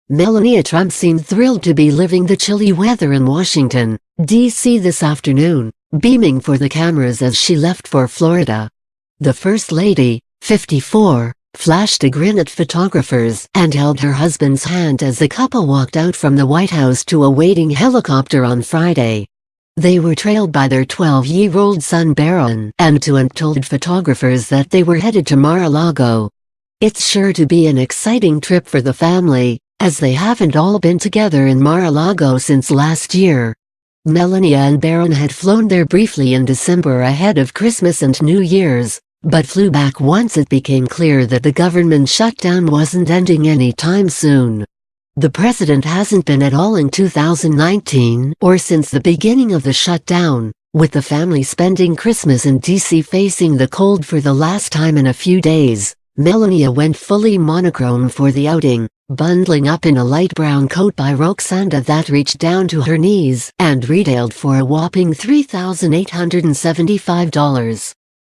Melania Trump seemed thrilled to be living the chilly weather in Washington, D.C. this afternoon, beaming for the cameras as she left for Florida. The First Lady, 54, flashed a grin at photographers and held her husband's hand as the couple walked out from the White House to a waiting helicopter on Friday. They were trailed by their 12-year-old son Barron and told photographers that they were headed to Mar-a-Lago. It's sure to be an exciting trip for the family, as they haven't all been together in Mar-a-Lago since last year. Melania and Barron had flown there briefly in December ahead of Christmas and New Year's, but flew back once it became clear that the government shutdown wasn't ending anytime soon. The president hasn't been at all in 2019 or since the beginning of the shutdown, with the family spending Christmas in D.C. facing the cold for the last time in a few days. Melania went fully monochrome for the outing, bundling up in a light brown coat by Roxanda that reached down to her knees and retailed for a whopping $3,875.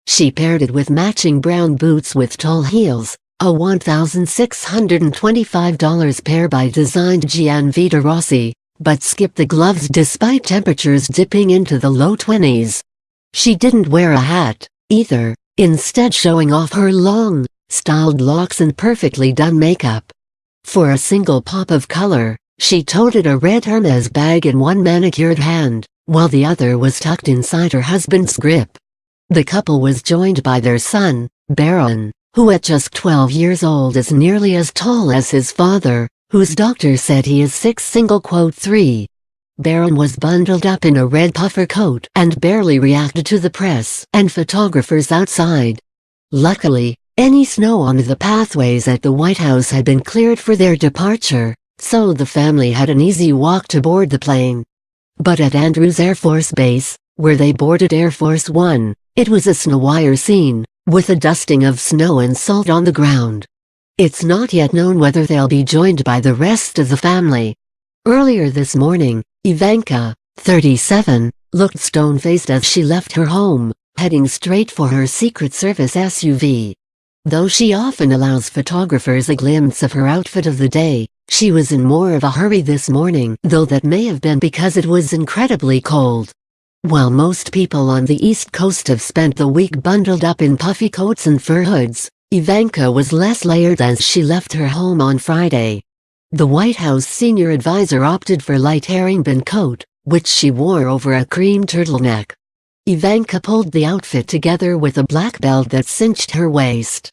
She paired it with matching brown boots with tall heels, a $1,625 pair by designed Gianvito Rossi, but skipped the gloves despite temperatures dipping into the low 20s. She didn't wear a hat, either, instead showing off her long, styled locks and perfectly done makeup. For a single pop of color, she toted a red Hermes bag in one manicured hand, while the other was tucked inside her husband's grip. The couple was joined by their son, Barron, who at just 12 years old is nearly as tall as his father, whose doctor said he is 6'3". Barron was bundled up in a red puffer coat and barely reacted to the press and photographers outside. Luckily, any snow on the pathways at the White House had been cleared for their departure, so the family had an easy walk to board the plane. But at Andrews Air Force Base, where they boarded Air Force One, it was a snow wire scene, with a dusting of snow and salt on the ground. It's not yet known whether they'll be joined by the rest of the family. Earlier this morning, Ivanka, 37, looked stone-faced as she left her home, heading straight for her Secret Service SUV. Though she often allows photographers a glimpse of her outfit of the day, she was in more of a hurry this morning, though that may have been because it was incredibly cold. While most people on the East Coast have spent the week bundled up in puffy coats and fur hoods, Ivanka was less layered as she left her home on Friday. The White House senior advisor opted for light herringbone coat, which she wore over a cream turtleneck. Ivanka pulled the outfit together with a black belt that cinched her waist.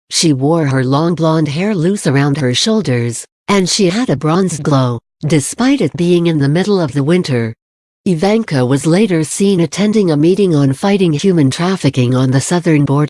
She wore her long blonde hair loose around her shoulders, and she had a bronzed glow, despite it being in the middle of the winter. Ivanka was later seen attending a meeting on fighting human trafficking on the southern border.